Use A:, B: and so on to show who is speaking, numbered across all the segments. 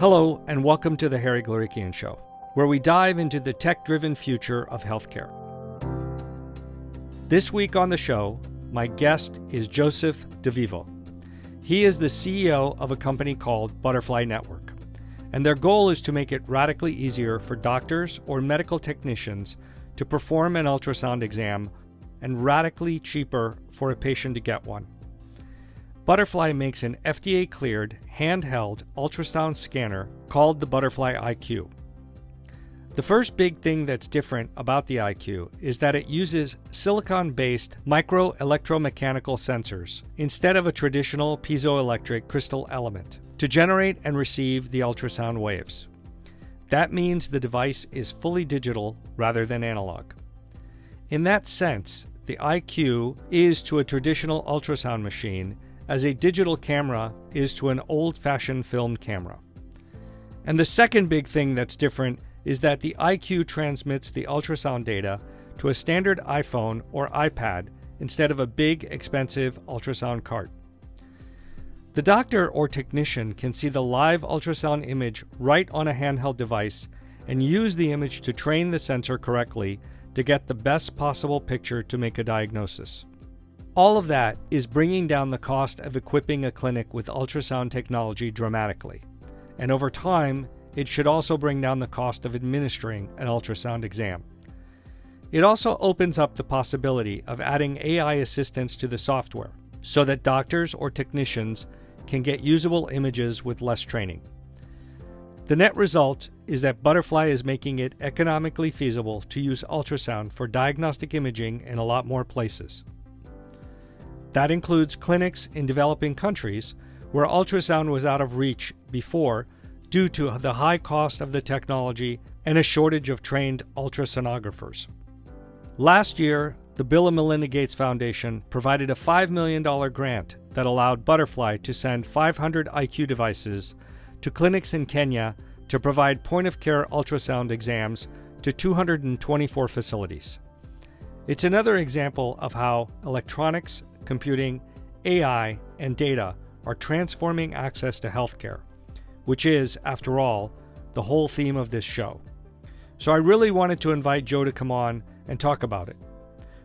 A: Hello, and welcome to the Harry Glorikian Show, where we dive into the tech-driven future of healthcare. This week on the show, my guest is Joe DeVivo. He is the CEO of a company called Butterfly Network, and their goal is to make it radically easier for doctors or medical technicians to perform an ultrasound exam and radically cheaper for a patient to get one. Butterfly makes an FDA-cleared handheld ultrasound scanner called the Butterfly iQ. The first big thing that's different about the iQ is that it uses silicon-based microelectromechanical sensors instead of a traditional piezoelectric crystal element to generate and receive the ultrasound waves. That means the device is fully digital rather than analog. In that sense, the iQ is to a traditional ultrasound machine as a digital camera is to an old-fashioned film camera. And the second big thing that's different is that the iQ transmits the ultrasound data to a standard iPhone or iPad instead of a big, expensive ultrasound cart. The doctor or technician can see the live ultrasound image right on a handheld device and use the image to train the sensor correctly to get the best possible picture to make a diagnosis. All of that is bringing down the cost of equipping a clinic with ultrasound technology dramatically. And over time, it should also bring down the cost of administering an ultrasound exam. It also opens up the possibility of adding AI assistance to the software so that doctors or technicians can get usable images with less training. The net result is that Butterfly is making it economically feasible to use ultrasound for diagnostic imaging in a lot more places. That includes clinics in developing countries where ultrasound was out of reach before due to the high cost of the technology and a shortage of trained ultrasonographers. Last year, the Bill and Melinda Gates Foundation provided a $5 million grant that allowed Butterfly to send 500 iQ devices to clinics in Kenya to provide point-of-care ultrasound exams to 224 facilities. It's another example of how electronics, computing, AI, and data are transforming access to healthcare, which is, after all, the whole theme of this show. So I really wanted to invite Joe to come on and talk about it.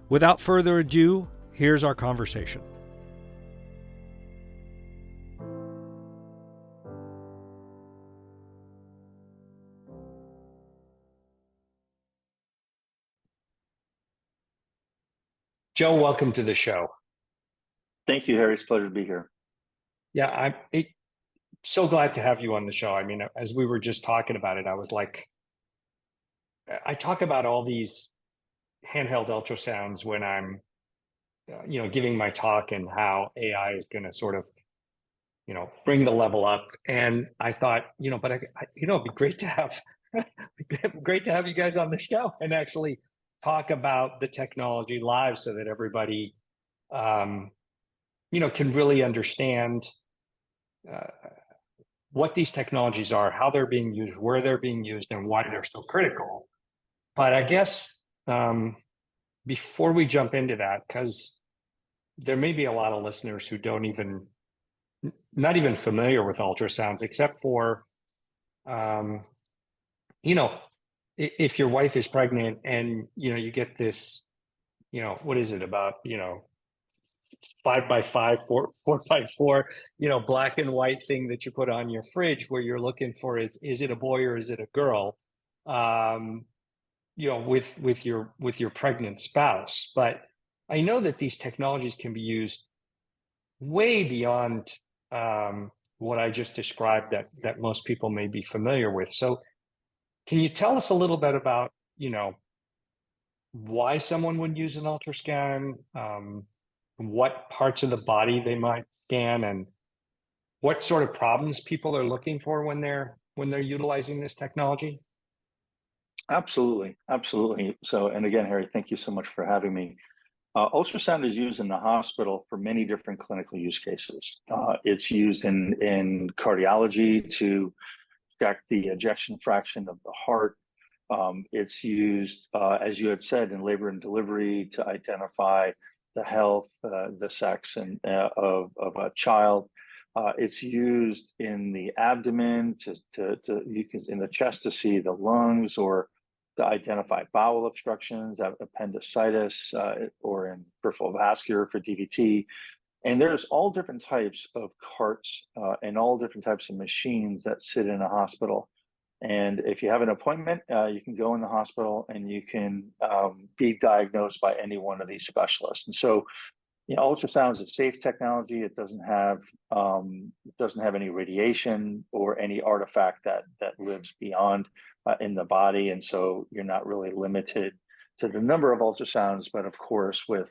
A: Without further ado, here's our conversation. Joe, welcome to the show.
B: Thank you, Harry. It's a pleasure to be here.
A: Yeah, I'm so glad to have you on the show. I mean, as we were just talking about it, I was like, I talk about all these handheld ultrasounds when I'm, giving my talk and how AI is going to sort of, bring the level up. And I thought, but it'd be great to have, great to have you guys on the show and actually talk about the technology live so that everybody, can really understand what these technologies are, how they're being used, where they're being used, and why they're so critical. But I guess before we jump into that, because there may be a lot of listeners who not even familiar with ultrasounds, except for, if your wife is pregnant and, you get this, what is it about, 5x5, 4x4, black and white thing that you put on your fridge where you're looking for is it a boy or is it a girl? With your pregnant spouse. But I know that these technologies can be used way beyond what I just described that most people may be familiar with. So can you tell us a little bit about, why someone would use an ultrascan? What parts of the body they might scan, and what sort of problems people are looking for when they're utilizing this technology?
B: Absolutely. So, and again, Harry, thank you so much for having me. Ultrasound is used in the hospital for many different clinical use cases. It's used in cardiology to check the ejection fraction of the heart. It's used, as you had said, in labor and delivery to identify the health, the sex of a child. It's used in the abdomen you can in the chest to see the lungs, or to identify bowel obstructions, appendicitis, or in peripheral vascular for DVT. And there's all different types of carts and all different types of machines that sit in a hospital. And if you have an appointment, you can go in the hospital and you can be diagnosed by any one of these specialists. And so, ultrasound is a safe technology. It doesn't have any radiation or any artifact that lives beyond in the body, and so you're not really limited to the number of ultrasounds. But of course, you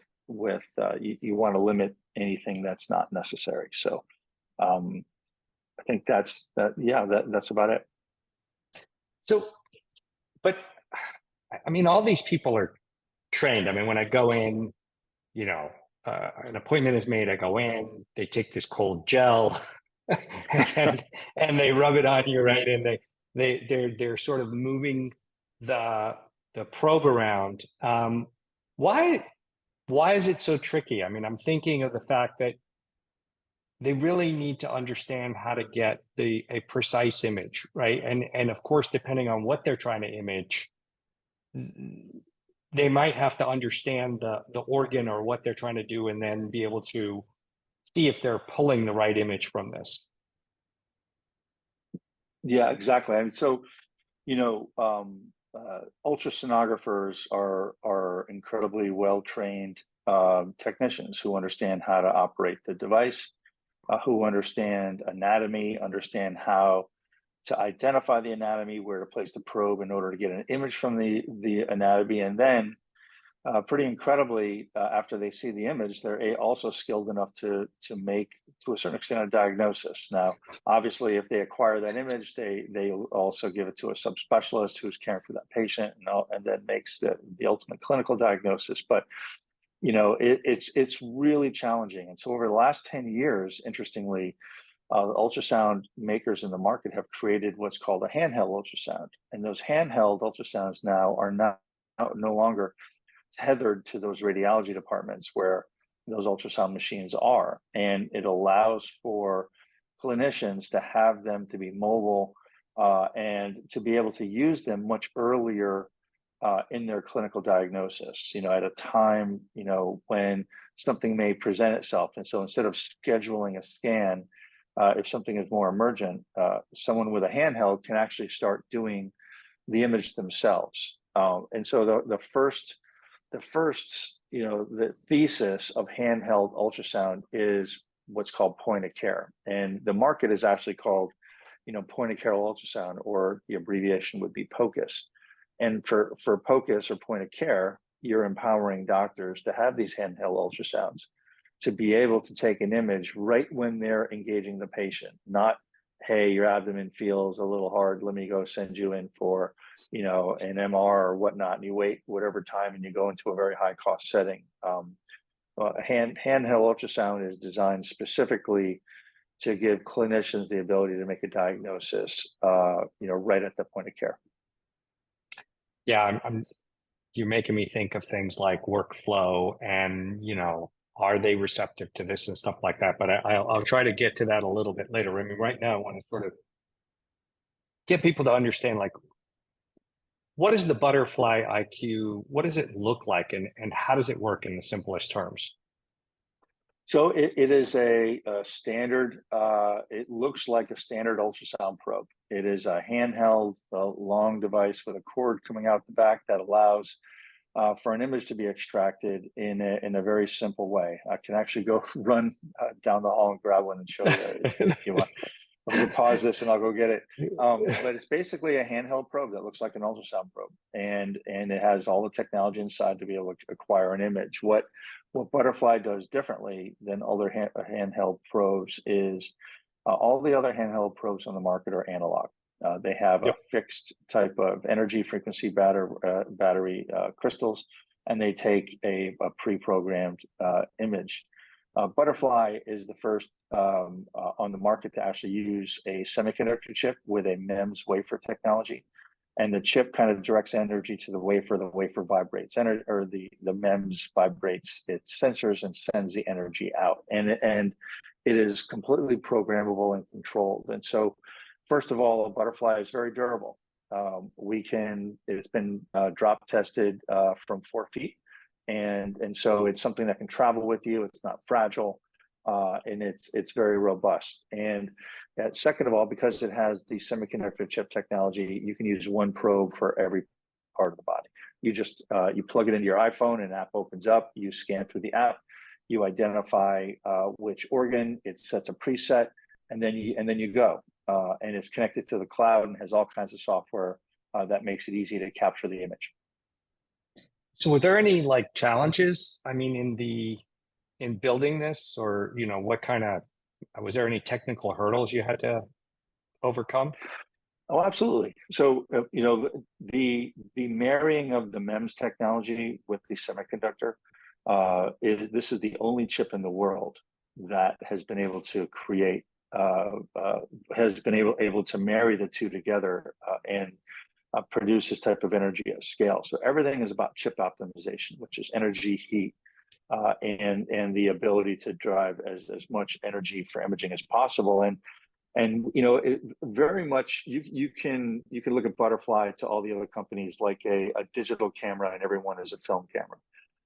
B: want to limit anything that's not necessary. So I think that's that. Yeah, that's about it.
A: So, but I mean, all these people are trained. I mean, when I go in, an appointment is made, I go in, they take this cold gel and they rub it on you, right? And they're sort of moving the probe around. Why is it so tricky? I mean, I'm thinking of the fact that they really need to understand how to get a precise image, right? And of course, depending on what they're trying to image, they might have to understand the organ or what they're trying to do, and then be able to see if they're pulling the right image from this.
B: Yeah, exactly. I mean, so, ultrasonographers are incredibly well-trained technicians who understand how to operate the device, who understand anatomy, understand how to identify the anatomy, where to place the probe in order to get an image from the anatomy. And then pretty incredibly, after they see the image, they're also skilled enough to make, to a certain extent, a diagnosis. Now, obviously, if they acquire that image, they also give it to a subspecialist who's caring for that patient, and then makes the ultimate clinical diagnosis. But it's really challenging. And so over the last 10 years, interestingly, ultrasound makers in the market have created what's called a handheld ultrasound. And those handheld ultrasounds now are no longer tethered to those radiology departments where those ultrasound machines are. And it allows for clinicians to have them to be mobile and to be able to use them much earlier in their clinical diagnosis, at a time, when something may present itself. And so instead of scheduling a scan, if something is more emergent, someone with a handheld can actually start doing the image themselves. And so the first, the thesis of handheld ultrasound is what's called point of care. And the market is actually called, point of care ultrasound, or the abbreviation would be POCUS. And for POCUS, or point of care, you're empowering doctors to have these handheld ultrasounds to be able to take an image right when they're engaging the patient, not, hey, your abdomen feels a little hard, let me go send you in for, an MR or whatnot, and you wait whatever time and you go into a very high cost setting. Handheld ultrasound is designed specifically to give clinicians the ability to make a diagnosis, right at the point of care.
A: Yeah, you're making me think of things like workflow and, are they receptive to this and stuff like that? But I'll try to get to that a little bit later. I mean, right now I want to sort of get people to understand, like, what is the Butterfly IQ? What does it look like, and how does it work in the simplest terms?
B: So it is a standard, it looks like a standard ultrasound probe. It is a handheld, long device with a cord coming out the back that allows for an image to be extracted in a very simple way. I can actually go run down the hall and grab one and show you if you want. We can pause this and I'll go get it. But it's basically a handheld probe that looks like an ultrasound probe, and it has all the technology inside to be able to acquire an image. What Butterfly does differently than other handheld probes is all the other handheld probes on the market are analog. They have a fixed type of energy frequency battery crystals, and they take a pre-programmed image. Butterfly is the first on the market to actually use a semiconductor chip with a MEMS wafer technology. And the chip kind of directs energy to the wafer vibrates, the MEMS vibrates its sensors and sends the energy out. And it is completely programmable and controlled. And so, first of all, a butterfly is very durable. It's been drop tested from 4 feet. And so it's something that can travel with you. It's not fragile, and it's very robust. And second of all, because it has the semiconductor chip technology, you can use one probe for every part of the body. You just you plug it into your iPhone, an app opens up. You scan through the app, you identify which organ. It sets a preset, and then you go. And it's connected to the cloud and has all kinds of software that makes it easy to capture the image.
A: So were there any like challenges, I mean, in building this, or, what kind of, was there any technical hurdles you had to overcome?
B: Oh, absolutely. So, the marrying of the MEMS technology with the semiconductor, this is the only chip in the world that has been able to create, has been able to marry the two together and produce this type of energy at scale. So everything is about chip optimization, which is energy, heat, and the ability to drive as much energy for imaging as possible. And it very much you can look at Butterfly to all the other companies like a digital camera, and everyone is a film camera.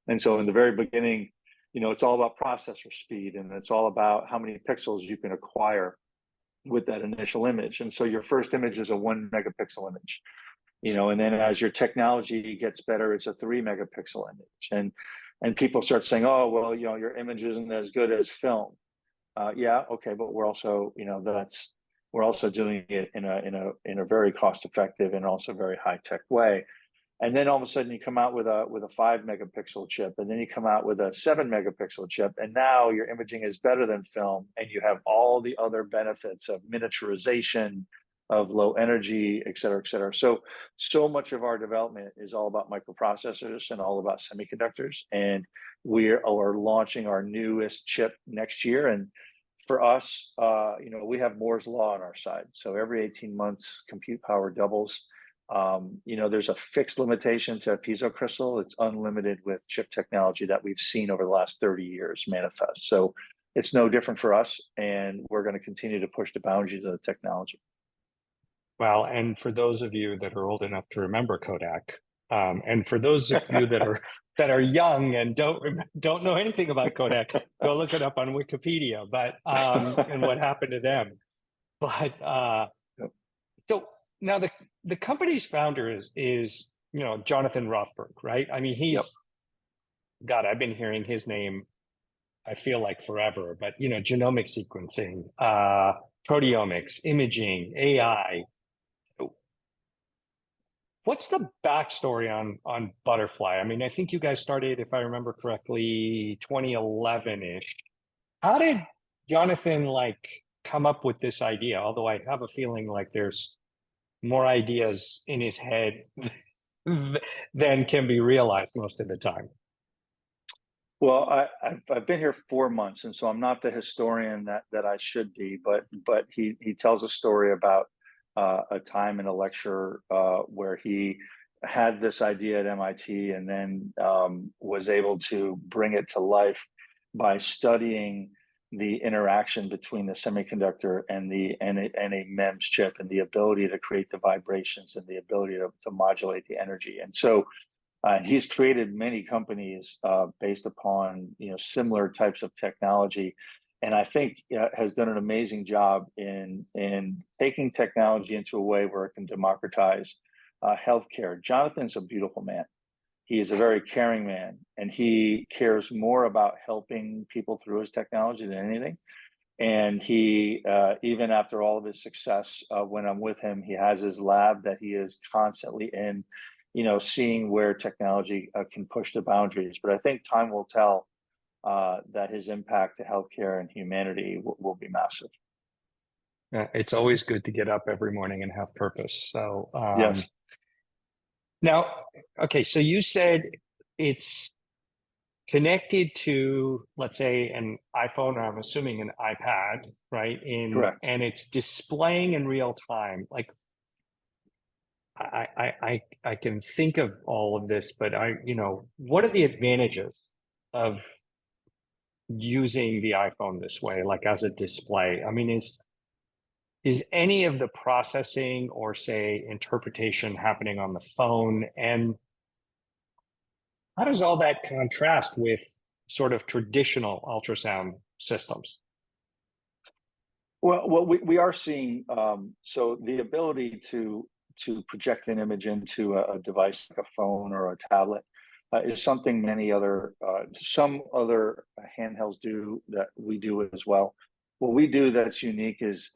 B: And so in the very beginning, it's all about processor speed, and it's all about how many pixels you can acquire with that initial image. And so your first image is a 1 megapixel image, and then as your technology gets better, it's a 3 megapixel image. And people start saying, oh, well, your image isn't as good as film. Yeah, okay, but we're also, we're also doing it in a very cost effective and also very high tech way. And then all of a sudden you come out with a 5 megapixel chip, and then you come out with a 7 megapixel chip, and now your imaging is better than film, and you have all the other benefits of miniaturization, of low energy, et cetera, et cetera. So much of our development is all about microprocessors and all about semiconductors. And we are launching our newest chip next year. And for us, we have Moore's law on our side. So every 18 months, compute power doubles. There's a fixed limitation to a piezo crystal. It's unlimited with chip technology that we've seen over the last 30 years manifest. So it's no different for us, and we're going to continue to push the boundaries of the technology.
A: Well, and for those of you that are old enough to remember Kodak, and for those of you that are young and don't know anything about Kodak, go look it up on Wikipedia. But and what happened to them. But so now the company's founder is Jonathan Rothberg, right? I mean, he's God. I've been hearing his name, I feel like forever. But genomic sequencing, proteomics, imaging, AI. What's the backstory on Butterfly? I mean, I think you guys started, if I remember correctly, 2011-ish. How did Jonathan come up with this idea? Although I have a feeling like there's more ideas in his head than can be realized most of the time.
B: Well, I've been here 4 months, and so I'm not the historian that I should be. But he tells a story about a time in a lecture where he had this idea at MIT, and then was able to bring it to life by studying the interaction between the semiconductor and a MEMS chip, and the ability to create the vibrations and the ability to modulate the energy. And so he's created many companies based upon similar types of technology. And I think has done an amazing job in taking technology into a way where it can democratize healthcare. Jonathan's a beautiful man. He is a very caring man, and he cares more about helping people through his technology than anything. And he, even after all of his success, when I'm with him, he has his lab that he is constantly in, seeing where technology can push the boundaries. But I think time will tell that his impact to healthcare and humanity will be massive.
A: It's always good to get up every morning and have purpose. So
B: Yes.
A: Now, okay, so you said it's connected to, let's say, an iPhone, or I'm assuming an iPad, right?
B: Correct.
A: And it's displaying in real time. Like, I can think of all of this, but what are the advantages of using the iPhone this way, like as a display? I mean, is any of the processing or say interpretation happening on the phone? And how does all that contrast with sort of traditional ultrasound systems?
B: Well, we are seeing so the ability to project an image into a device like a phone or a tablet is something many other some other handhelds do that we do as well. What we do that's unique is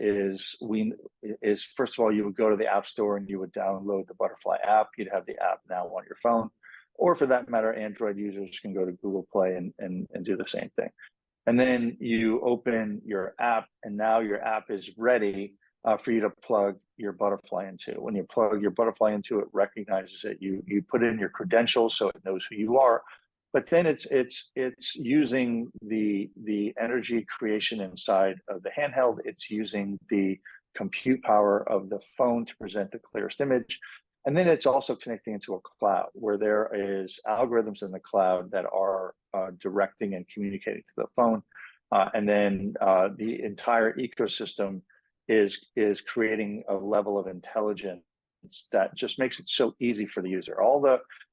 B: first of all, you would go to the App Store and you would download the Butterfly app. You'd have the app now on your phone, or for that matter, Android users can go to Google Play and do the same thing. And then you open your app, and now your app is ready for you to plug your Butterfly into. When you plug your Butterfly into it, recognizes it. You put in your credentials so it knows who you are. But then it's using the energy creation inside of the handheld. It's using the compute power of the phone to present the clearest image. And then it's also connecting into a cloud where there is algorithms in the cloud that are directing and communicating to the phone. And then the entire ecosystem is creating a level of intelligence that just makes it so easy for the user.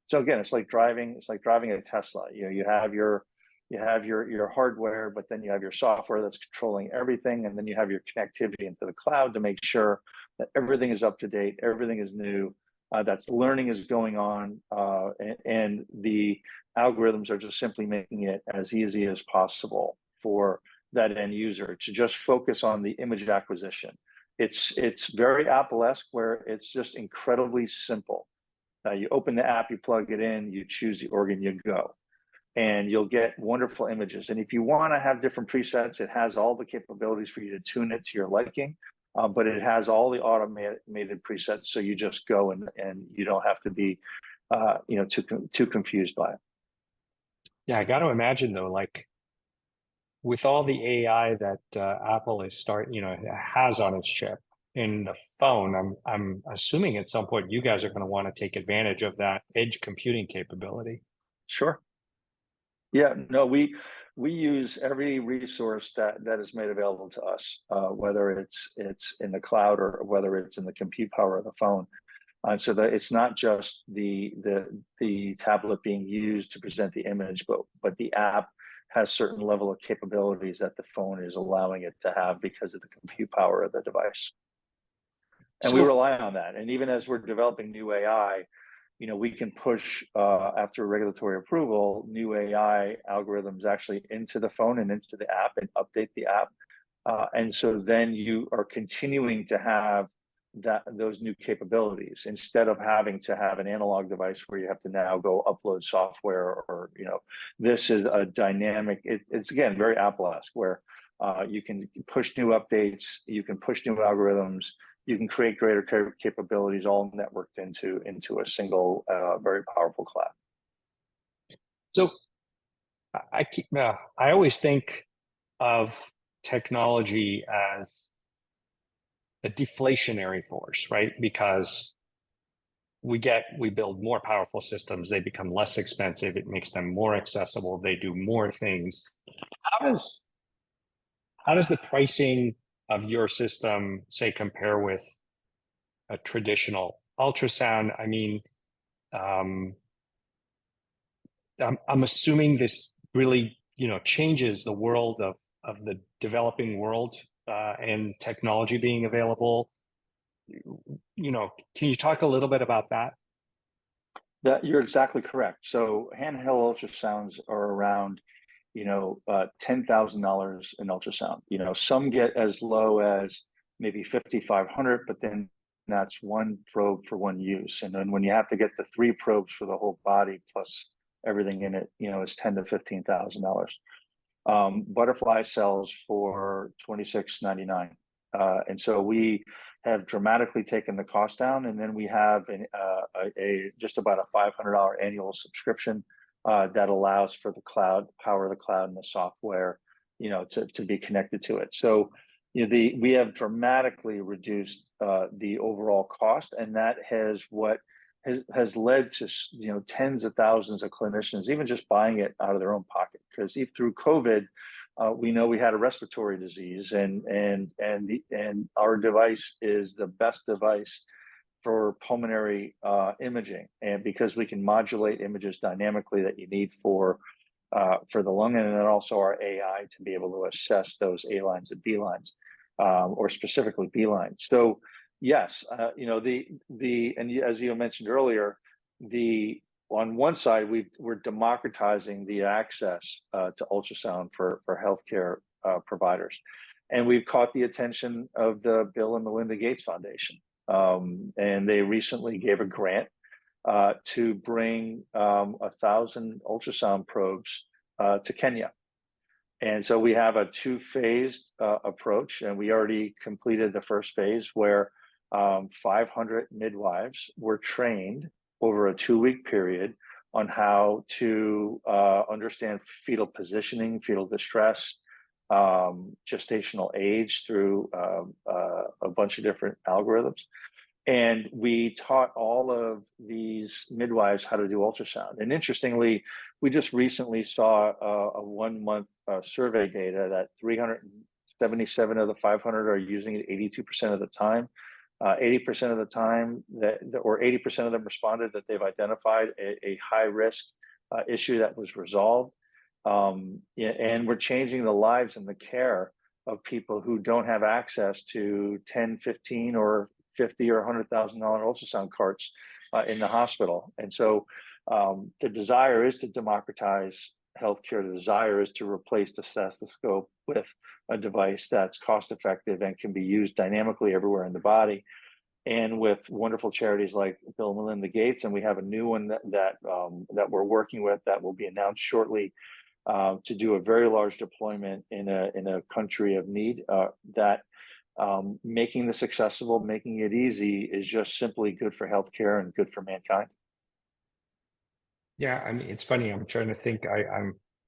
B: So again, it's like driving a Tesla. You have your hardware, but then you have your software that's controlling everything, and then you have your connectivity into the cloud to make sure that everything is up to date, everything is new, that learning is going on, and the algorithms are just simply making it as easy as possible for that end user to just focus on the image acquisition. It's very Apple-esque, where it's just incredibly simple. You open the app, you plug it in, you choose the organ, you go, and you'll get wonderful images. And if you want to have different presets, it has all the capabilities for you to tune it to your liking. But it has all the automated presets, so you just go and you don't have to be, too confused by it.
A: Yeah, I got to imagine though, like with all the AI that Apple has on its chip in the phone, I'm assuming at some point you guys are going to want to take advantage of that edge computing capability.
B: Sure. Yeah. No, we use every resource that is made available to us, whether it's in the cloud or whether it's in the compute power of the phone. So that it's not just the tablet being used to present the image, but the app has certain level of capabilities that the phone is allowing it to have because of the compute power of the device. And we rely on that. And even as we're developing new AI, we can push after regulatory approval, new AI algorithms actually into the phone and into the app and update the app. And so then you are continuing to have those new capabilities instead of having to have an analog device where you have to now go upload software or this is a dynamic. It's again very Apple-esque where you can push new updates, you can push new algorithms, you can create greater capabilities all networked into a single very powerful cloud.
A: So I always think of technology as a deflationary force, right? Because we build more powerful systems, they become less expensive, it makes them more accessible, they do more things. How does the pricing of your system, say, compare with a traditional ultrasound? I mean, I'm assuming this really, changes the world of the developing world and technology being available. Can you talk a little bit about that?
B: That you're exactly correct. So handheld ultrasounds are around, $10,000 in ultrasound. Some get as low as maybe 5,500, but then that's one probe for one use. And then when you have to get the 3 probes for the whole body plus everything in it, it's $10,000 to $15,000. Butterfly sells for $26.99, and so we have dramatically taken the cost down, and then we have just about a $500 annual subscription that allows for the cloud, power of the cloud, and the software, to be connected to it. So we have dramatically reduced the overall cost, and that has what has led to, tens of thousands of clinicians even just buying it out of their own pocket, because if through COVID, we know we had a respiratory disease, and our device is the best device for pulmonary imaging, and because we can modulate images dynamically that you need for the lung, and then also our AI to be able to assess those A lines and B lines, or specifically B lines. So yes, and as you mentioned earlier, on one side we're democratizing the access to ultrasound for healthcare providers, and we've caught the attention of the Bill and Melinda Gates Foundation, and they recently gave a grant to bring 1,000 ultrasound probes to Kenya. And so we have a two-phased approach, and we already completed the first phase where 500 midwives were trained over a 2-week period on how to understand fetal positioning, fetal distress, gestational age through a bunch of different algorithms. And we taught all of these midwives how to do ultrasound. And interestingly, we just recently saw a 1-month survey data that 377 of the 500 are using it 82% of the time. 80% of the time or 80% of them responded that they've identified a high risk issue that was resolved. And we're changing the lives and the care of people who don't have access to 10, 15, or $50,000 or $100,000 ultrasound carts in the hospital. And so the desire is to democratize healthcare. The desire is to replace the stethoscope with a device that's cost effective and can be used dynamically everywhere in the body. And with wonderful charities like Bill and Melinda Gates, and we have a new one that we're working with that will be announced shortly, to do a very large deployment in a country of need, that making this accessible, making it easy is just simply good for healthcare and good for mankind.
A: Yeah, I mean, it's funny. I'm trying to think.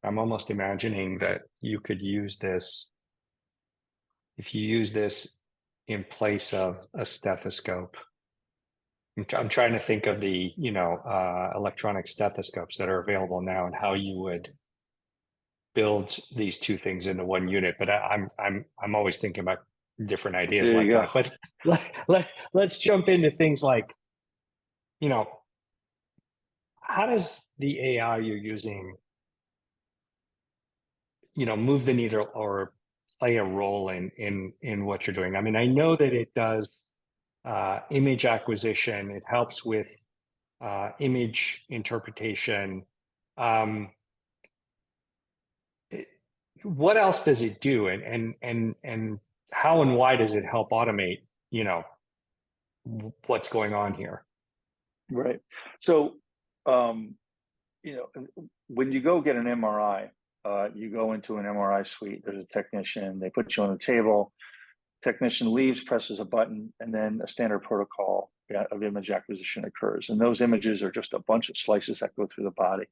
A: I'm almost imagining that you could use this, if you use this in place of a stethoscope. I'm trying to think of the electronic stethoscopes that are available now and how you would build these two things into one unit. But I'm always thinking about different ideas
B: There
A: like
B: you
A: that. But let's jump into things like, how does the AI you're using, move the needle or play a role in what you're doing? I mean, I know that it does image acquisition. It helps with image interpretation. What else does it do, and how and why does it help automate, what's going on here?
B: Right. So, when you go get an MRI, you go into an MRI suite. There's a technician. They put you on a table. Technician leaves, presses a button, and then a standard protocol of image acquisition occurs. And those images are just a bunch of slices that go through the body.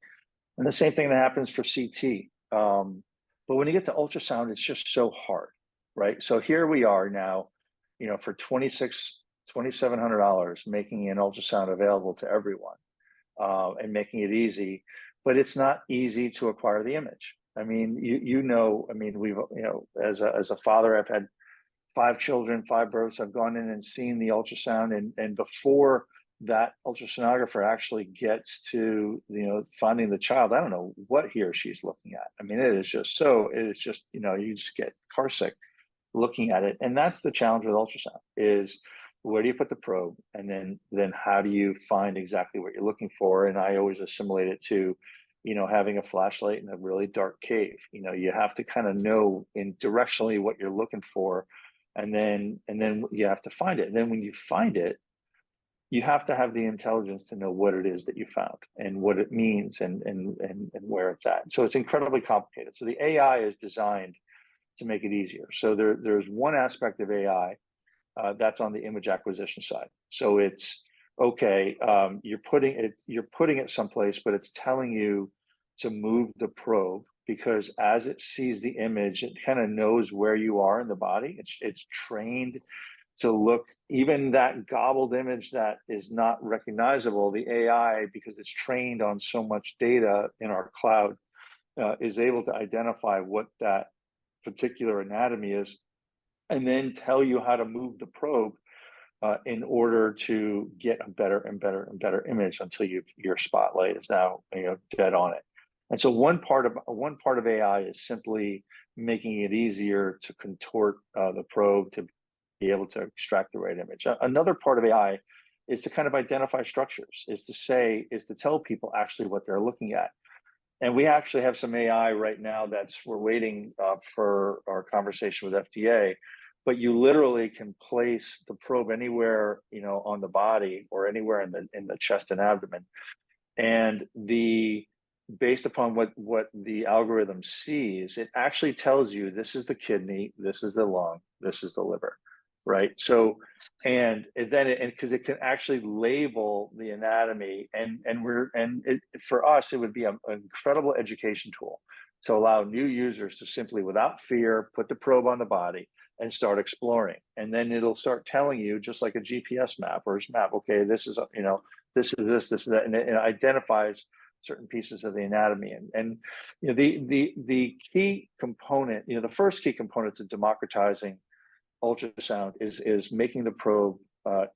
B: And the same thing that happens for CT. But when you get to ultrasound, it's just so hard, right? So here we are now, for $2,700, making an ultrasound available to everyone, and making it easy. But it's not easy to acquire the image. I mean, we've, as a father, I've had 5 children, 5 births. I've gone in and seen the ultrasound, and before that ultrasonographer actually gets to finding the child, I don't know what he or she's looking at. I mean, you just get car sick looking at it. And that's the challenge with ultrasound, is where do you put the probe, and then how do you find exactly what you're looking for? And I always assimilate it to having a flashlight in a really dark cave. You have to kind of know in directionally what you're looking for, and then you have to find it. And then when you find it, you have to have the intelligence to know what it is that you found and what it means and where it's at. So it's incredibly complicated. So the AI is designed to make it easier. So there's one aspect of AI that's on the image acquisition side. So it's okay. You're putting it someplace, but it's telling you to move the probe, because as it sees the image, it kind of knows where you are in the body. It's trained to look, even that gobbled image that is not recognizable, the AI, because it's trained on so much data in our cloud, is able to identify what that particular anatomy is, and then tell you how to move the probe in order to get a better and better and better image until your spotlight is now dead on it. And so one part of AI is simply making it easier to contort the probe to be able to extract the right image. Another part of AI is to kind of identify structures, is to tell people actually what they're looking at. And we actually have some AI right now we're waiting for our conversation with FDA, but you literally can place the probe anywhere, on the body or anywhere in the chest and abdomen. And based upon what the algorithm sees, it actually tells you this is the kidney, this is the lung, this is the liver, right? So, and then because it can actually label the anatomy, for us, it would be an incredible education tool to allow new users to simply, without fear, put the probe on the body and start exploring. And then it'll start telling you, just like a GPS map or a map, okay, this is, this is that, and it identifies certain pieces of the anatomy. And the key component, the first key component to democratizing ultrasound is making the probe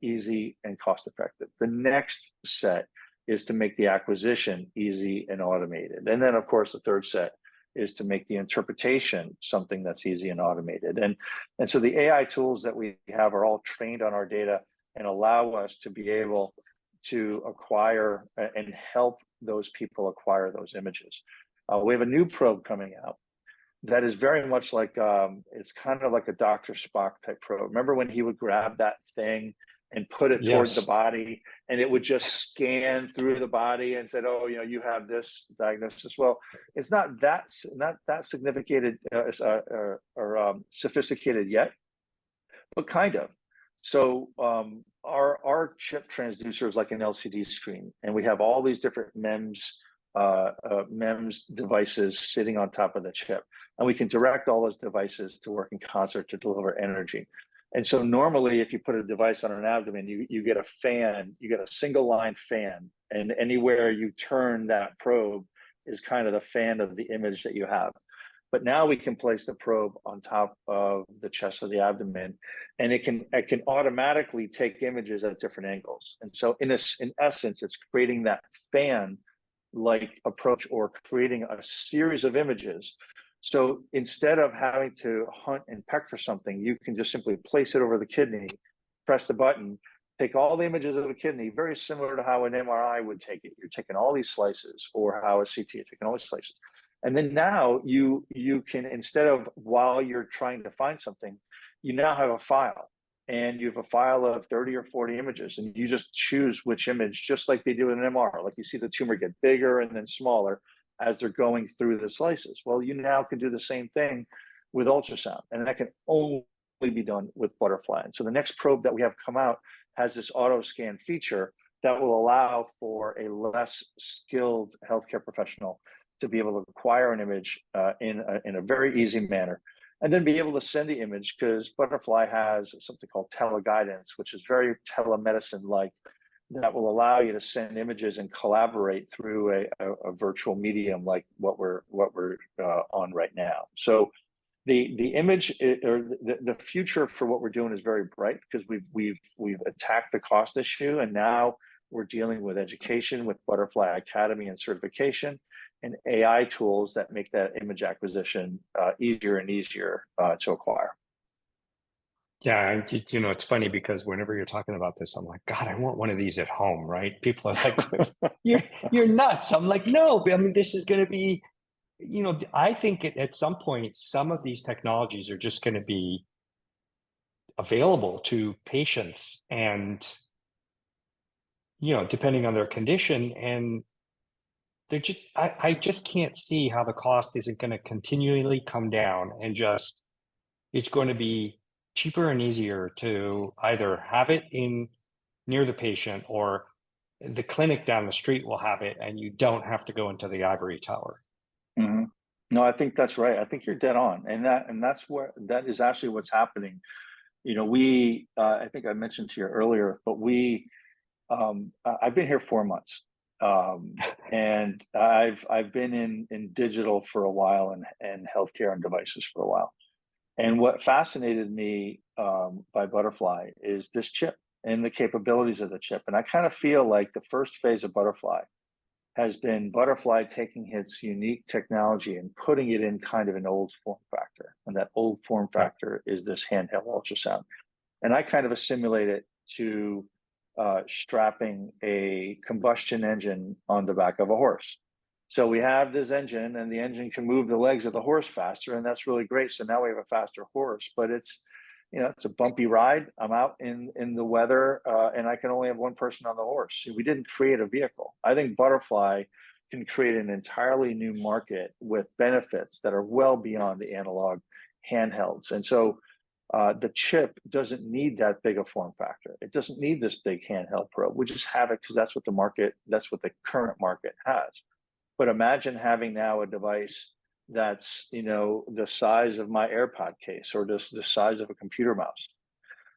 B: easy and cost effective. The next set is to make the acquisition easy and automated. And then, of course, the third set is to make the interpretation something that's easy and automated. And so the AI tools that we have are all trained on our data and allow us to be able to acquire and help those people acquire those images. We have a new probe coming out that is very much like, it's kind of like a Dr. Spock type probe. Remember when he would grab that thing and put it towards the body, and it would just scan through the body and said, oh, you have this diagnosis. Well, it's not that significant or sophisticated yet, but kind of. So our chip transducer is like an LCD screen, and we have all these different MEMS devices sitting on top of the chip, and we can direct all those devices to work in concert to deliver energy. And so normally, if you put a device on an abdomen, you get a fan, you get a single line fan, and anywhere you turn that probe is kind of the fan of the image that you have. But now we can place the probe on top of the chest or the abdomen, and it can automatically take images at different angles. And so in essence, it's creating that fan-like approach, or creating a series of images. So instead of having to hunt and peck for something, you can just simply place it over the kidney, press the button, take all the images of the kidney, very similar to how an MRI would take it. You're taking all these slices, or how a CT, you're taking all these slices. And then now you can, instead of, while you're trying to find something, you now have a file, and you have a file of 30 or 40 images, and you just choose which image, just like they do in an MR. Like you see the tumor get bigger and then smaller as they're going through the slices. Well, you now can do the same thing with ultrasound, and that can only be done with Butterfly. And so the next probe that we have come out has this auto scan feature that will allow for a less skilled healthcare professional to be able to acquire an image in a very easy manner, and then be able to send the image, because Butterfly has something called teleguidance, which is very telemedicine-like, that will allow you to send images and collaborate through a virtual medium like what we're on right now. So the image, or the future for what we're doing is very bright, because we've attacked the cost issue, and now we're dealing with education with Butterfly Academy and certification, and AI tools that make that image acquisition easier and easier to acquire.
C: Yeah, it's funny, because whenever you're talking about this, I'm like, God, I want one of these at home, right? People are like, you're nuts. I'm like, no, but I mean, this is going to be, I think at some point, some of these technologies are just going to be available to patients, and, depending on their condition, and they're just, I just can't see how the cost isn't going to continually come down, and just, it's going to be cheaper and easier to either have it near the patient, or the clinic down the street will have it, and you don't have to go into the ivory tower.
B: Mm-hmm. No, I think that's right. I think you're dead on, and that is actually what's happening. I think I mentioned to you earlier, but I've been here 4 months, and I've been in digital for a while and healthcare and devices for a while. And what fascinated me by Butterfly is this chip and the capabilities of the chip. And I kind of feel like the first phase of Butterfly has been Butterfly taking its unique technology and putting it in kind of an old form factor. And that old form factor is this handheld ultrasound. And I kind of assimilate it to strapping a combustion engine on the back of a horse. So we have this engine, and the engine can move the legs of the horse faster, and that's really great. So now we have a faster horse, but it's a bumpy ride. I'm out in the weather, and I can only have one person on the horse. We didn't create a vehicle. I think Butterfly can create an entirely new market with benefits that are well beyond the analog handhelds. And so the chip doesn't need that big a form factor. It doesn't need this big handheld probe. We just have it because that's what the current market has. But imagine having now a device that's the size of my AirPod case or just the size of a computer mouse,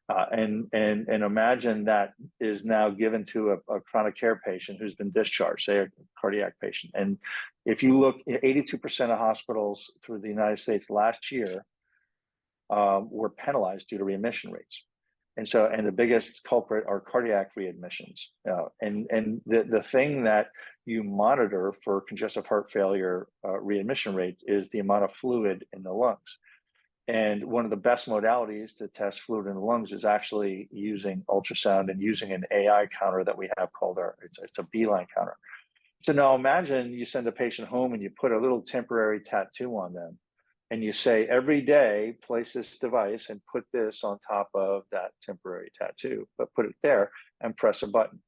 B: and imagine that is now given to a chronic care patient who's been discharged, say a cardiac patient. And if you look, 82% of hospitals through the United States last year were penalized due to readmission rates. And the biggest culprit are cardiac readmissions. And the thing that you monitor for congestive heart failure readmission rates is the amount of fluid in the lungs. And one of the best modalities to test fluid in the lungs is actually using ultrasound and using an AI counter that we have called it's a Beeline counter. So now imagine you send a patient home and you put a little temporary tattoo on them. And you say, every day, place this device and put this on top of that temporary tattoo, but put it there and press a button.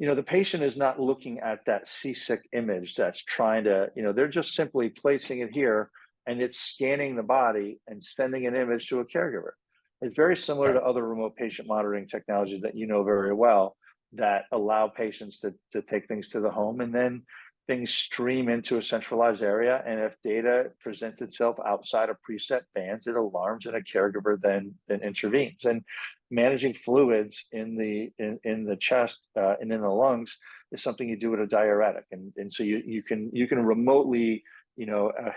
B: The patient is not looking at that seasick image that's trying to, they're just simply placing it here and it's scanning the body and sending an image to a caregiver. It's very similar to other remote patient monitoring technologies that you know very well that allow patients to take things to the home, and then things stream into a centralized area. And if data presents itself outside of preset bands, it alarms and a caregiver then intervenes. And managing fluids in the chest and in the lungs is something you do with a diuretic. And so you can remotely,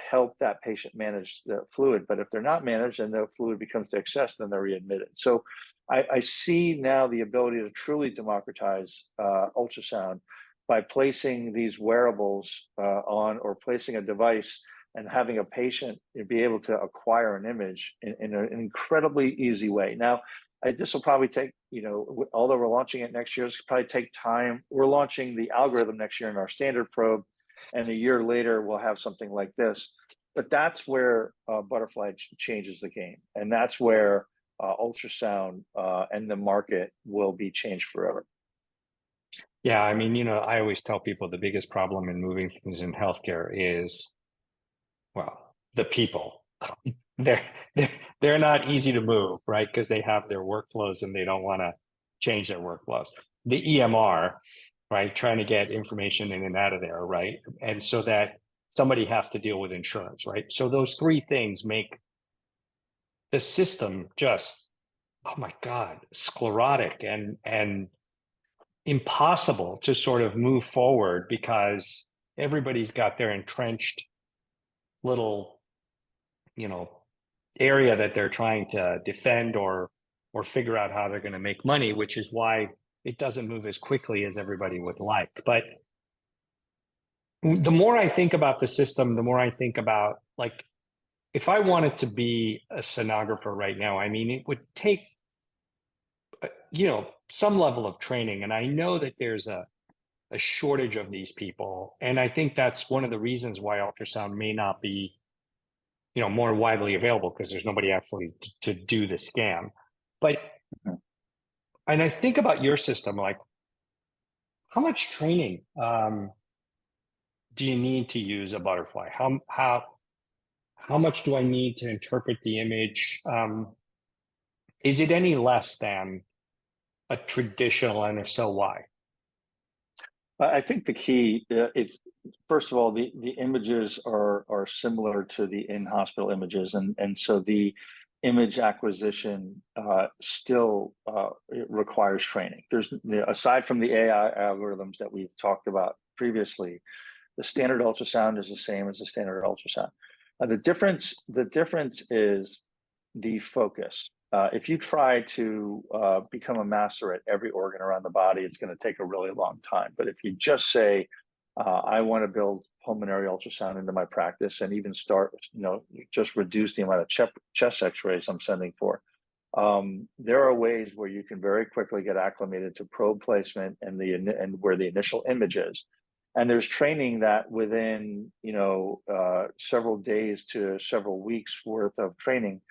B: help that patient manage the fluid. But if they're not managed and the fluid becomes to excess, then they're readmitted. So I see now the ability to truly democratize ultrasound by placing these wearables on, or placing a device and having a patient be able to acquire an image in an incredibly easy way. Now, this will probably take, although we're launching it next year, it's probably take time. We're launching the algorithm next year in our standard probe, and a year later we'll have something like this. But that's where Butterfly changes the game, and that's where ultrasound and the market will be changed forever.
C: Yeah, I mean, I always tell people the biggest problem in moving things in healthcare is, well, the people. they're not easy to move, right? Because they have their workflows and they don't want to change their workflows. The EMR, right? Trying to get information in and out of there, right? And so that somebody has to deal with insurance, right? So those three things make the system just, oh my God, sclerotic and impossible to sort of move forward, because everybody's got their entrenched little, area that they're trying to defend or figure out how they're going to make money, which is why it doesn't move as quickly as everybody would like. But the more I think about the system, the more I think about, like, if I wanted to be a sonographer right now, I mean, it would take some level of training. And I know that there's a shortage of these people. And I think that's one of the reasons why ultrasound may not be, more widely available, because there's nobody actually to do the scan. But, and I think about your system, like, how much training do you need to use a Butterfly? How much do I need to interpret the image? Is it any less than a traditional, and if so, why?
B: I think the key is, first of all, the images are similar to the in-hospital images, and so the image acquisition still it requires training. There's, aside from the AI algorithms that we've talked about previously, the standard ultrasound is the same as the standard ultrasound. The difference is the focus. If you try to become a master at every organ around the body, it's going to take a really long time. But if you just say, I want to build pulmonary ultrasound into my practice, and even start, just reduce the amount of chest X-rays I'm sending for. There are ways where you can very quickly get acclimated to probe placement and where the initial image is. And there's training that within, several days to several weeks worth of training,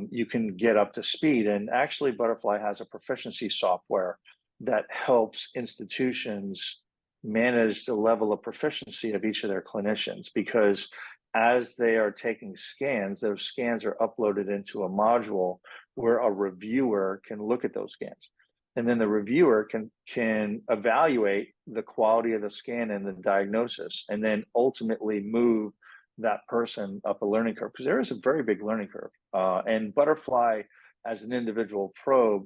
B: you can get up to speed. And actually, Butterfly has a proficiency software that helps institutions manage the level of proficiency of each of their clinicians, because as they are taking scans, those scans are uploaded into a module where a reviewer can look at those scans. And then the reviewer can evaluate the quality of the scan and the diagnosis, and then ultimately move that person up a learning curve, because there is a very big learning curve. And Butterfly, as an individual probe,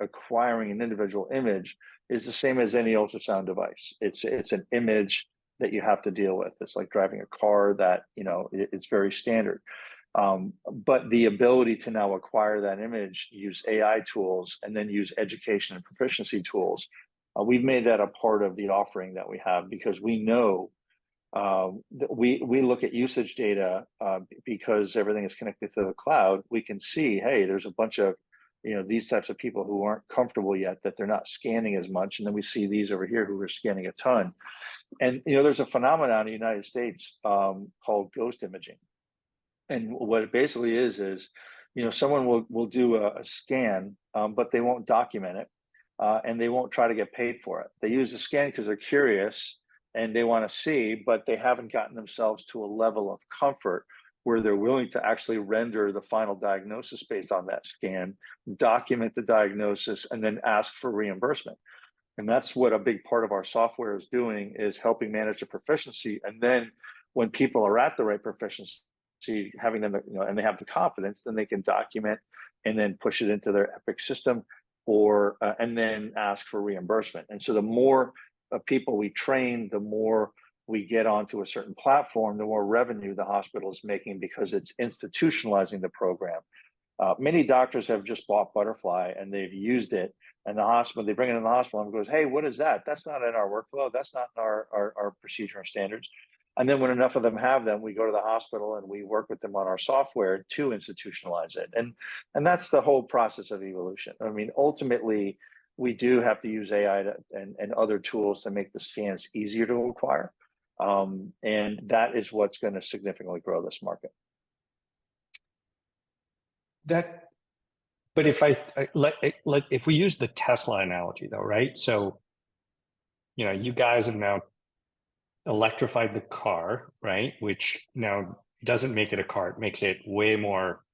B: acquiring an individual image, is the same as any ultrasound device. It's an image that you have to deal with. It's like driving a car that, it's very standard. But the ability to now acquire that image, use AI tools, and then use education and proficiency tools, we've made that a part of the offering that we have, because we know we look at usage data, because everything is connected to the cloud. We can see, hey, there's a bunch of these types of people who aren't comfortable yet, that they're not scanning as much, and then we see these over here who are scanning a ton. And there's a phenomenon in the United States called ghost imaging. And what it basically is someone will do a scan, but they won't document it, and they won't try to get paid for it. They use the scan because they're curious and they want to see, but they haven't gotten themselves to a level of comfort where they're willing to actually render the final diagnosis based on that scan, document the diagnosis, and then ask for reimbursement. And that's what a big part of our software is doing, is helping manage the proficiency. And then when people are at the right proficiency, having them, and they have the confidence, then they can document and then push it into their Epic system, or and then ask for reimbursement. And so the more people we train, the more we get onto a certain platform, the more revenue the hospital is making, because it's institutionalizing the program. Many doctors have just bought Butterfly and they've used it, and the hospital, they bring it in the hospital and goes, hey, what is that? That's not in our workflow. That's not in our procedure and standards. And then when enough of them have them, we go to the hospital and we work with them on our software to institutionalize it. And that's the whole process of evolution. I mean, ultimately, we do have to use AI and other tools to make the scans easier to acquire. And that is what's going to significantly grow this market.
C: But if we use the Tesla analogy, though, right? So, you guys have now electrified the car, right? Which now doesn't make it a car; it makes it way more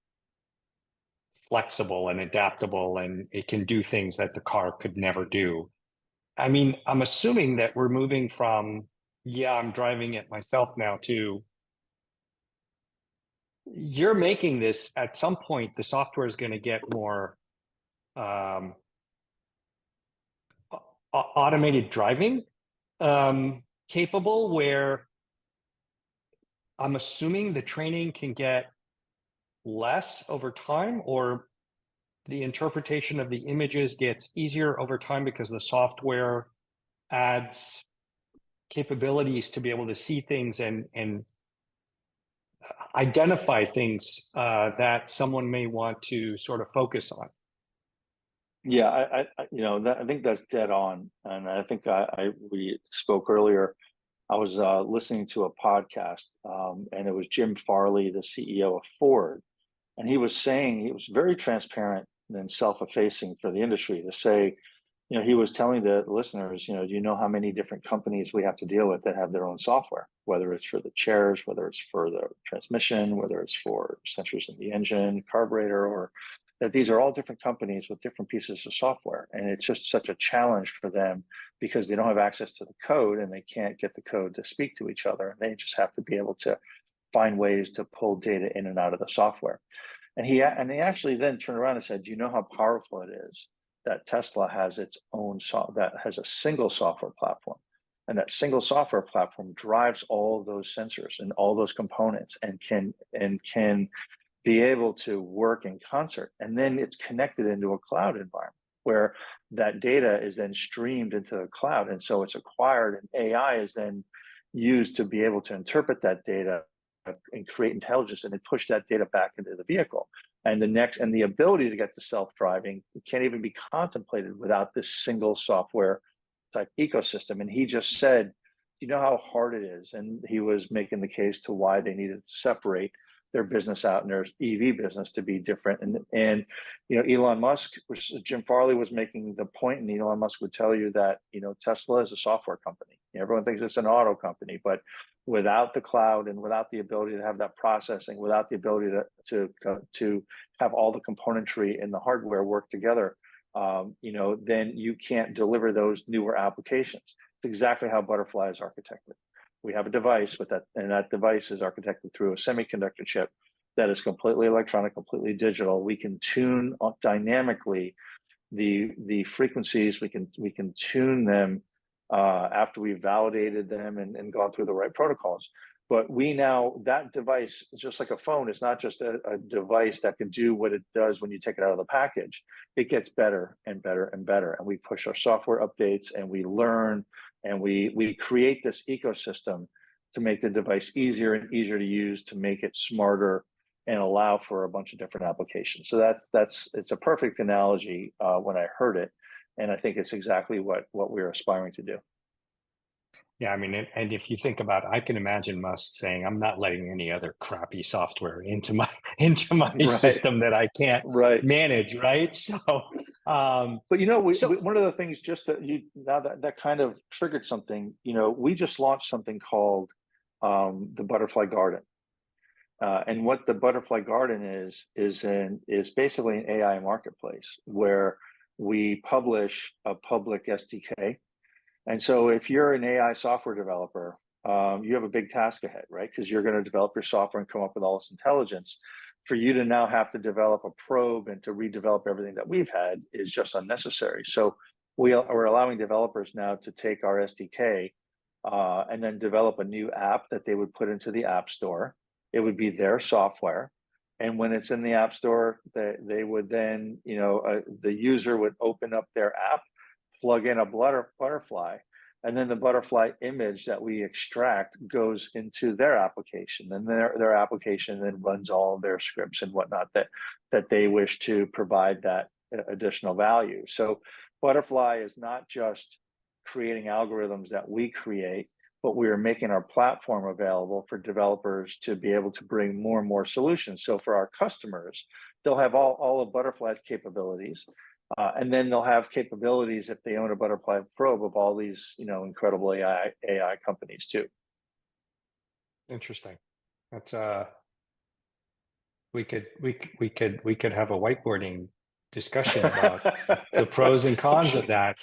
C: flexible and adaptable, and it can do things that the car could never do. I mean, I'm assuming that we're moving from, I'm driving it myself now, to you're making this, at some point, the software is going to get more automated driving capable, where I'm assuming the training can get less over time, or the interpretation of the images gets easier over time because the software adds capabilities to be able to see things and identify things that someone may want to sort of focus on.
B: Yeah, I think that's dead on. And I think we spoke earlier. I was listening to a podcast, and it was Jim Farley, the CEO of Ford. And he was saying, he was very transparent and self-effacing for the industry, to say, he was telling the listeners, do you know how many different companies we have to deal with that have their own software, whether it's for the chairs, whether it's for the transmission, whether it's for sensors in the engine, carburetor, or that these are all different companies with different pieces of software. And it's just such a challenge for them, because they don't have access to the code and they can't get the code to speak to each other. And they just have to be able to find ways to pull data in and out of the software. And he actually then turned around and said, "Do you know how powerful it is that Tesla has its own that has a single software platform, and that single software platform drives all of those sensors and all those components and can be able to work in concert, and then it's connected into a cloud environment where that data is then streamed into the cloud, and so it's acquired, and AI is then used to be able to interpret that data and create intelligence and then push that data back into the vehicle. And the ability to get to self-driving can't even be contemplated without this single software type ecosystem." And he just said, "You know how hard it is?" And he was making the case to why they needed to separate their business out and their EV business to be different. And Elon Musk, Jim Farley was making the point, and Elon Musk would tell you that Tesla is a software company. Everyone thinks it's an auto company, but without the cloud and without the ability to have that processing, without the ability to have all the componentry and the hardware work together, then you can't deliver those newer applications. It's exactly how Butterfly is architected. We have a device and that device is architected through a semiconductor chip that is completely electronic, completely digital. We can tune dynamically the frequencies. We can tune them after we've validated them and gone through the right protocols. But that device is just like a phone. It's not just a device that can do what it does when you take it out of the package. It gets better and better and better. And we push our software updates and we learn and we create this ecosystem to make the device easier and easier to use, to make it smarter and allow for a bunch of different applications. So it's a perfect analogy when I heard it. And I think it's exactly what we're aspiring to do.
C: Yeah, I mean, and if you think about it, I can imagine Musk saying, "I'm not letting any other crappy software into my
B: Right.
C: system that I can't manage," right? So,
B: but one of the things now that kind of triggered something. We just launched something called the Butterfly Garden, and what the Butterfly Garden is basically an AI marketplace where we publish a public SDK. And so if you're an AI software developer, you have a big task ahead, right? Because you're going to develop your software and come up with all this intelligence. For you to now have to develop a probe and to redevelop everything that we've had is just unnecessary. So we're allowing developers now to take our SDK and then develop a new app that they would put into the App Store. It would be their software. And when it's in the App Store, they would then, the user would open up their app, plug in a butterfly, and then the butterfly image that we extract goes into their application, and their application then runs all of their scripts and whatnot that they wish to provide that additional value. So Butterfly is not just creating algorithms that we create, but we are making our platform available for developers to be able to bring more and more solutions. So for our customers, they'll have all of Butterfly's capabilities. And then they'll have capabilities if they own a Butterfly probe of all these, incredible AI companies too.
C: Interesting. That's we could have a whiteboarding discussion about the pros and cons of that.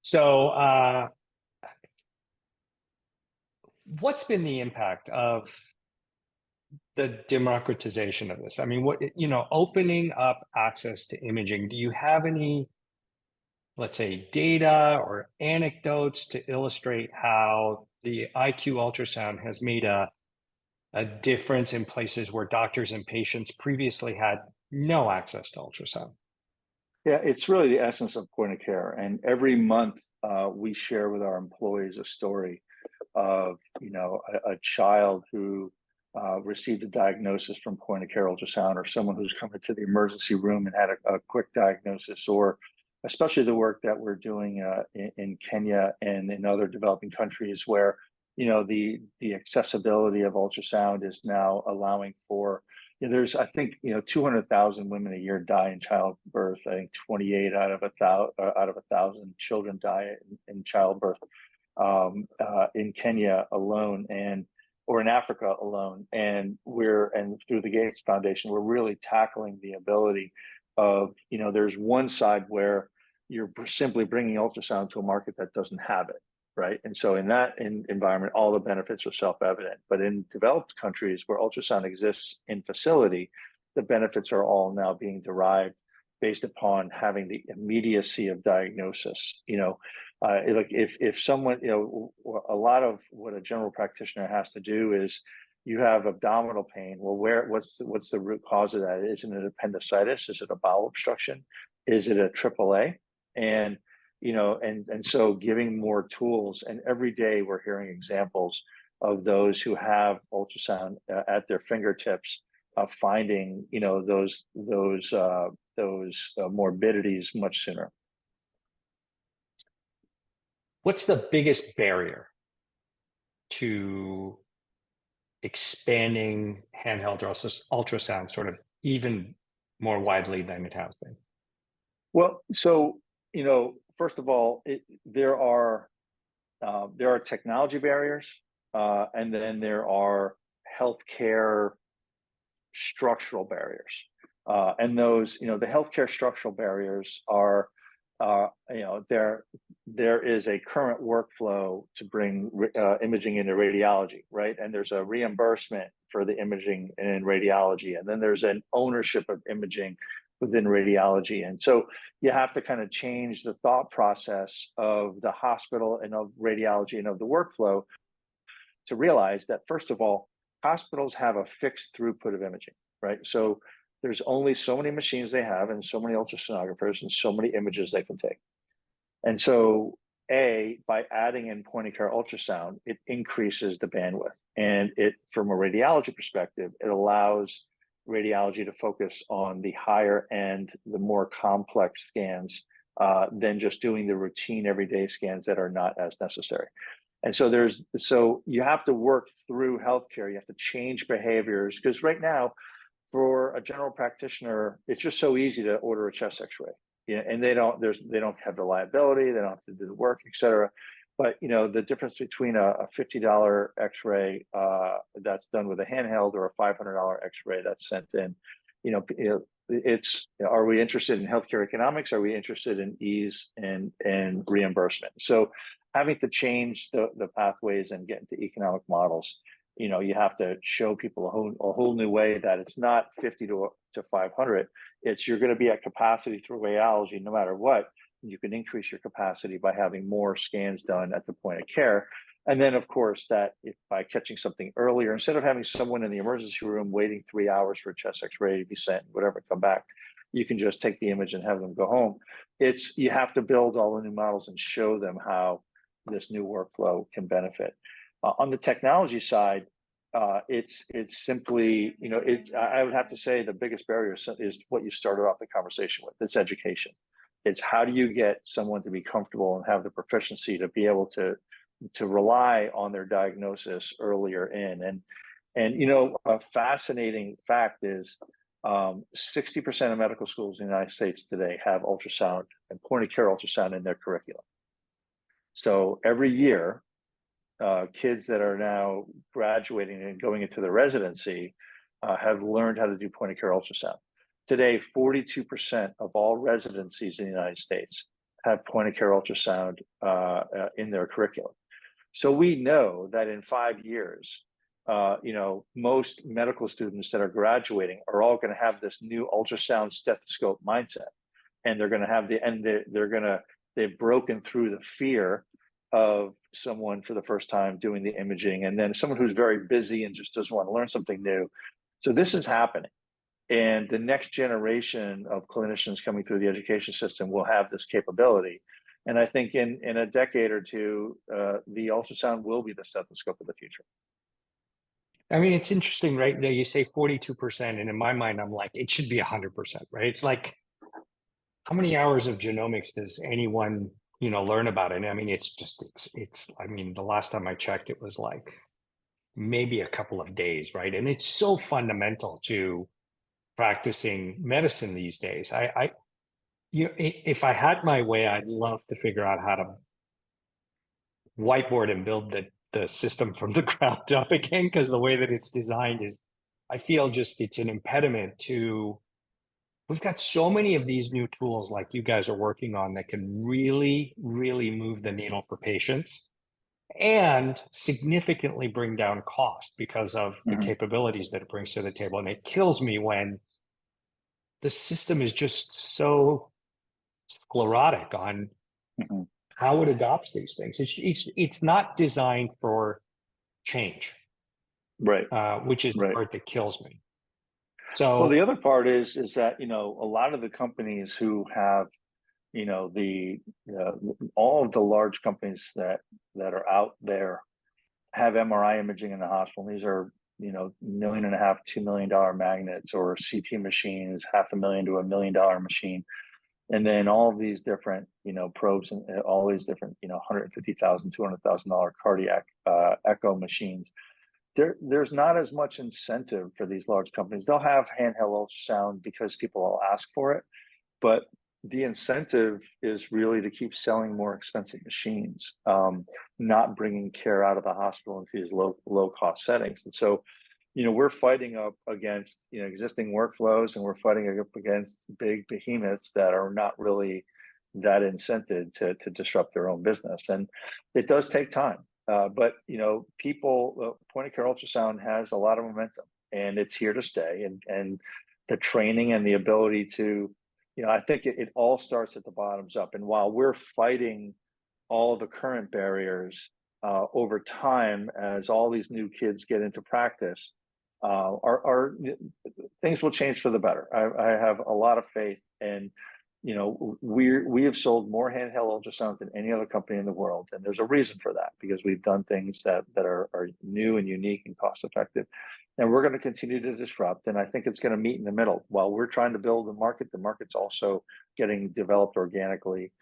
C: So what's been the impact of the democratization of this? I mean, opening up access to imaging, do you have any, let's say, data or anecdotes to illustrate how the IQ ultrasound has made a difference in places where doctors and patients previously had no access to ultrasound?
B: Yeah, it's really the essence of point of care. And every month we share with our employees a story of, a child who received a diagnosis from point of care ultrasound, or someone who's come into the emergency room and had a quick diagnosis, or especially the work that we're doing in Kenya and in other developing countries where, the accessibility of ultrasound is now allowing for, there's, I think, 200,000 women a year die in childbirth. I think 28 out of 1,000 children die in childbirth in Kenya alone, or in Africa alone. And through the Gates Foundation, we're really tackling the ability of, there's one side where you're simply bringing ultrasound to a market that doesn't have it, right? And so in that environment, all the benefits are self-evident. But in developed countries where ultrasound exists in facility, the benefits are all now being derived based upon having the immediacy of diagnosis. Like if someone, a lot of what a general practitioner has to do is, you have abdominal pain. Well, what's the root cause of that? Isn't it appendicitis? Is it a bowel obstruction? Is it a AAA? And so giving more tools, and every day we're hearing examples of those who have ultrasound at their fingertips, finding those morbidities much sooner.
C: What's the biggest barrier to expanding handheld ultrasound sort of even more widely than it has been?
B: Well, so first of all, there are technology barriers, and then there are healthcare structural barriers, and those, the healthcare structural barriers are, there is a current workflow to bring imaging into radiology, right? And there's a reimbursement for the imaging in radiology, and then there's an ownership of imaging within radiology. And so you have to kind of change the thought process of the hospital and of radiology and of the workflow to realize that, first of all, hospitals have a fixed throughput of imaging, right? So there's only so many machines they have and so many ultrasonographers and so many images they can take. And so by adding in point-of-care ultrasound, it increases the bandwidth. And from a radiology perspective, it allows radiology to focus on the higher end, the more complex scans, than just doing the routine everyday scans that are not as necessary. And so you have to work through healthcare. You have to change behaviors, because right now, for a general practitioner, it's just so easy to order a chest X-ray. And they don't have the liability, they don't have to do the work, et cetera. But the difference between a $50 X-ray that's done with a handheld or a $500 X-ray that's sent in, it's, are we interested in healthcare economics? Are we interested in ease and reimbursement? So having to change the pathways and get into economic models, you have to show people a whole new way that it's not 50 to 500. It's, you're going to be at capacity through radiology no matter what. You can increase your capacity by having more scans done at the point of care. And then, of course, that if by catching something earlier, instead of having someone in the emergency room waiting 3 hours for a chest X-ray to be sent, whatever, come back, you can just take the image and have them go home. You have to build all the new models and show them how this new workflow can benefit. On the technology side, it's simply, I would have to say the biggest barrier is what you started off the conversation with. It's education. It's how do you get someone to be comfortable and have the proficiency to be able to rely on their diagnosis earlier in. And a fascinating fact is 60% of medical schools in the United States today have ultrasound and point-of-care ultrasound in their curriculum. So every year, kids that are now graduating and going into the residency have learned how to do point-of-care ultrasound. Today, 42% of all residencies in the United States have point-of-care ultrasound in their curriculum. So we know that in 5 years, most medical students that are graduating are all going to have this new ultrasound stethoscope mindset, and they're going to have they've broken through the fear of someone for the first time doing the imaging, and then someone who's very busy and just doesn't want to learn something new. So this is happening. And the next generation of clinicians coming through the education system will have this capability. And I think in a decade or two, the ultrasound will be the stethoscope of the future.
C: I mean, it's interesting, right? You say 42%, and in my mind, I'm like, it should be 100%, right? It's like, how many hours of genomics does anyone, learn about it? I mean, I mean, the last time I checked, it was like maybe a couple of days, right? And it's so fundamental to practicing medicine these days. If I had my way, I'd love to figure out how to whiteboard and build the system from the ground up again, because the way that it's designed is, I feel just it's an impediment to, we've got so many of these new tools like you guys are working on that can really, really move the needle for patients and significantly bring down cost because of the capabilities that it brings to the table. And it kills me when the system is just so sclerotic on
B: Mhm.
C: how it adopts these things. It's not designed for change,
B: Right,
C: which is the
B: right.
C: part that kills me.
B: Well, the
C: So,
B: other part is that, you know, a lot of the companies who have, you know, all of the large companies that are out there have MRI imaging in the hospital. These are, you know, $1.5 million, $2 million magnets or CT machines, $500,000 to $1 million machine. And then all of these different, you know, probes and all these different, you know, $150,000, $200,000 cardiac echo machines. There's not as much incentive for these large companies. They'll have handheld ultrasound because people will ask for it, but the incentive is really to keep selling more expensive machines, not bringing care out of the hospital into these low cost settings. And so, you know, we're fighting up against, you know, existing workflows, and we're fighting up against big behemoths that are not really that incented to disrupt their own business. And it does take time. But you know, point of care ultrasound has a lot of momentum, and it's here to stay. And the training and the ability to, you know, I think it all starts at the bottoms up. And while we're fighting all the current barriers, over time, as all these new kids get into practice, our things will change for the better. I have a lot of faith, and you know, we have sold more handheld ultrasound than any other company in the world, and there's a reason for that, because we've done things that are new and unique and cost effective, and we're going to continue to disrupt. And I think it's going to meet in the middle. While we're trying to build the market's also getting developed organically.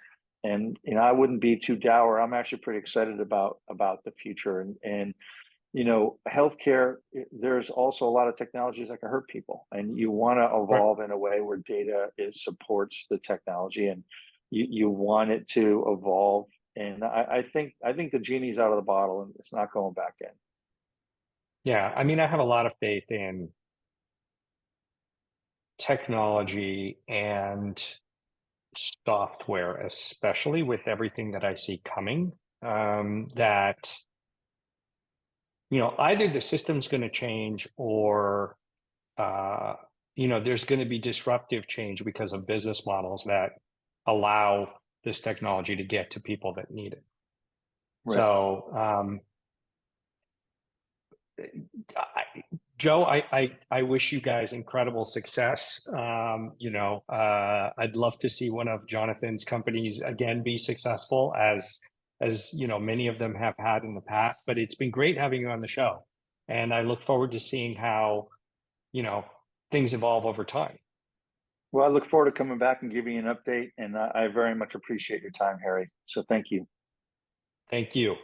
B: And you know, I wouldn't be too dour. I'm actually pretty excited about the future. And you know, healthcare, there's also a lot of technologies that can hurt people, and you want to
C: right.
B: evolve in a way where data supports the technology, and you want it to evolve. And I think the genie's out of the bottle, and it's not going back in.
C: Yeah, I mean, I have a lot of faith in technology and software, especially with everything that I see coming. That, you know, either the system's going to change, or you know, there's going to be disruptive change because of business models that allow this technology to get to people that need it.
B: Right.
C: So, Joe, I wish you guys incredible success. You know, I'd love to see one of Jonathan's companies again be successful, as you know, many of them have had in the past. But it's been great having you on the show, and I look forward to seeing how, you know, things evolve over time.
B: Well, I look forward to coming back and giving you an update, and I very much appreciate your time, Harry. So thank you.
C: Thank you.